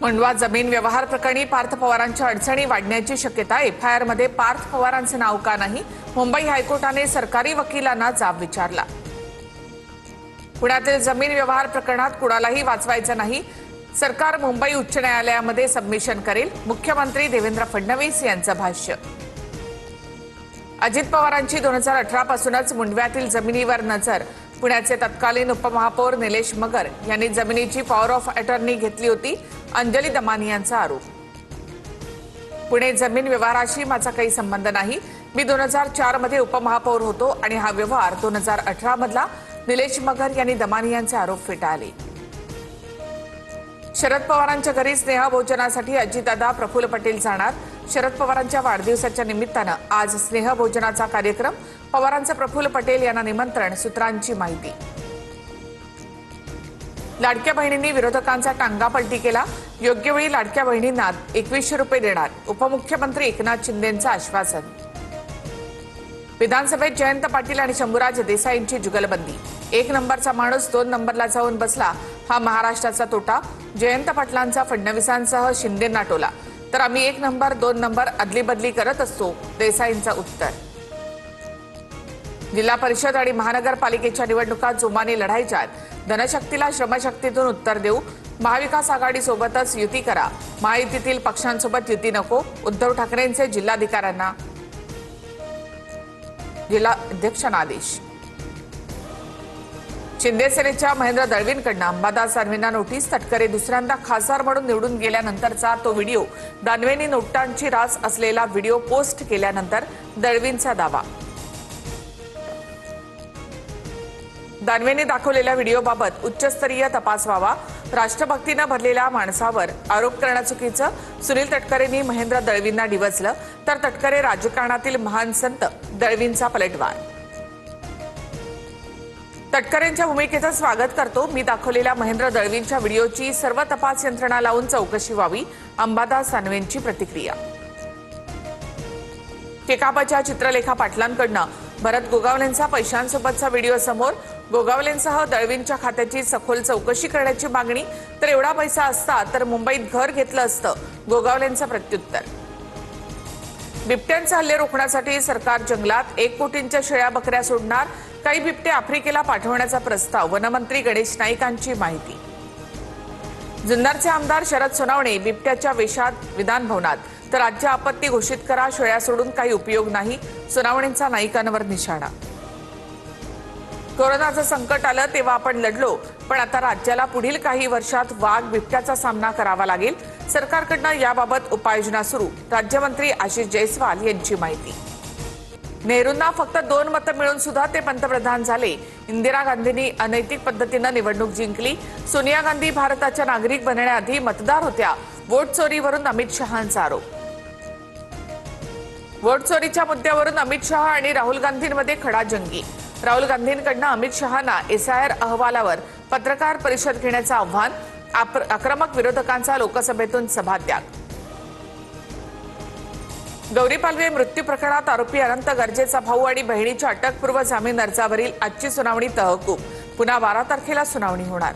मंडवा जमीन व्यवहार प्रकरणी पार्थ पवारांच्या अडचणी वाढण्याची शक्यता। एफआयआर मध्ये पार्थ पवारांचे नाव का नाही? मुंबई हायकोर्टाने सरकारी वकिलांना जाब विचारला। पुण्यातील जमीन व्यवहार प्रकरणात कुणालाही वाचवायचं नाही, सरकार मुंबई उच्च न्यायालयामध्ये सबमिशन करेल, मुख्यमंत्री देवेंद्र फडणवीस यांचं भाष्य। अजित पवारांची 2018 पासूनच मुंडव्यातील जमिनीवर नजर। पुण्याचे तत्कालीन उपमहापौर निलेश मगर यांनी जमिनीची पॉवर ऑफ अटर्नी घेतली होती, अंजली दमानी यांचा आरोप। पुणे जमीन व्यवहाराशी माझा काही संबंध नाही, मी 2004 मध्ये उपमहापौर होतो आणि हा व्यवहार 2018 मधला, निलेश मगर यांनी दमानी यांचे आरोप फेटाळले। शरद पवारांच्या घरी स्नेहभोजनासाठी अजितदादा प्रफुल्ल पटेल जाणार। शरद पवारांच्या वाढदिवसाच्या निमित्तानं आज स्नेहभोजनाचा कार्यक्रम, पवारांचे प्रफुल्ल पटेल यांना निमंत्रण, सूत्रांची माहिती। लाडक्या बहिणींनी विरोधकांचा टांगापलटी केला, योग्य वेळी लाडक्या बहिणींना 2100 रुपये देणार, उपमुख्यमंत्री एकनाथ शिंदेंचं आश्वासन। विधानसभेत जयंत पाटील आणि शंभूराज देसाईंची जुगलबंदी। 1 नंबरचा माणूस 2 नंबरला जाऊन बसला, हा महाराष्ट्राचा तोटा। जयंत पाटलांचा फडणवीसांसह शिंदेंना टोला, तर आम्ही 1 नंबर 2 नंबर अदलीबदली करत असतो, देसाईंचं उत्तर। जिल्हा परिषद आणि महानगरपालिकेच्या निवडणुका जोमाने लढायच्या, धनशक्तीला श्रमशक्तीतून उत्तर देऊ, महाविकास आघाडीसोबतच युती करा, महायुतीतील पक्षांसोबत युती नको, उद्धव ठाकरेंचे जिल्हाधिकाऱ्यांना जिल्हा अध्यक्षांना आदेश। शिंदे सेनेच्या महेंद्र दळवींकडून अंबादास दानवेंना नोटीस। तटकरे दुसऱ्यांदा खासदार म्हणून निवडून गेल्यानंतरचा तो व्हिडिओ, दानवेंनी नोटांची रास असलेला व्हिडिओ पोस्ट केल्यानंतर दळवींचा दावा। दानवेंनी दाखवलेल्या व्हिडिओबाबत उच्चस्तरीय तपास व्हावा, राष्ट्रभक्तीनं भरलेल्या माणसावर आरोप करणं चुकीचं, सुनील तटकरेंनी महेंद्र दळवींना डिवचलं, तर तटकरे राजकारणातील महान संत, दळवींचा पलटवार। तटकरेंच्या भूमिकेचं स्वागत करतो, मी दाखवलेल्या महेंद्र दळवींच्या व्हिडिओची सर्व तपास यंत्रणा लावून चौकशी व्हावी, अंबादास दानवेंची प्रतिक्रिया। केकापच्या चित्रलेखा पाटलांकडून भरत गोगावलेंचा पैशांसोबतचा व्हिडिओ समोर, गोगावलेंसह दळवींच्या खात्याची सखोल चौकशी करण्याची मागणी, तर एवढा पैसा असता तर मुंबईत घर घेतलं असतं, गोगावलेंचं प्रत्युत्तर। बिबट्यांचे हल्ले रोखण्यासाठी सरकार जंगलात 1 कोटींच्या शेळ्या बकऱ्या सोडणार, काही बिबटे आफ्रिकेला पाठवण्याचा प्रस्ताव, वनमंत्री गणेश नाईकांची माहिती। जुन्नरचे आमदार शरद सोनावणे बिबट्याच्या वेशात विधानभवनात, तर राज्य आपत्ती घोषित करा, शेळ्या सोडून काही उपयोग नाही, सोनावणेंचा नाईकांवर निशाणा। कोरोनाचं संकट आलं तेव्हा आपण लढलो, पण आता राज्याला पुढील काही वर्षात वाघ बिबट्याचा सामना करावा लागेल, सरकारकडून याबाबत उपाययोजना सुरू, राज्यमंत्री आशिष जयस्वाल यांची माहिती। नेहरूंना फक्त 2 मतं मिळून सुद्धा ते पंतप्रधान झाले, इंदिरा गांधींनी अनैतिक पद्धतीनं निवडणूक जिंकली, सोनिया गांधी भारताच्या नागरिक बनण्याआधी मतदार होत्या, वोट चोरीवरून अमित शहांचा आरोप। वोट चोरीच्या मुद्द्यावरून अमित शहा आणि राहुल गांधींमध्ये खडाजंगी, राहुल गांधींकडून अमित शहांना एसआयआर अहवालावर पत्रकार परिषद घेण्याचं आव्हान, आक्रमक विरोधकांचा लोकसभेतून सभात्याग। गौरी पालवे मृत्यू प्रकरणात आरोपी अनंत गर्जेचा भाऊ आणि बहिणीच्या अटकपूर्व जामीन अर्जावरील आजची सुनावणी तहकूब, पुन्हा 12 तारखेला सुनावणी होणार।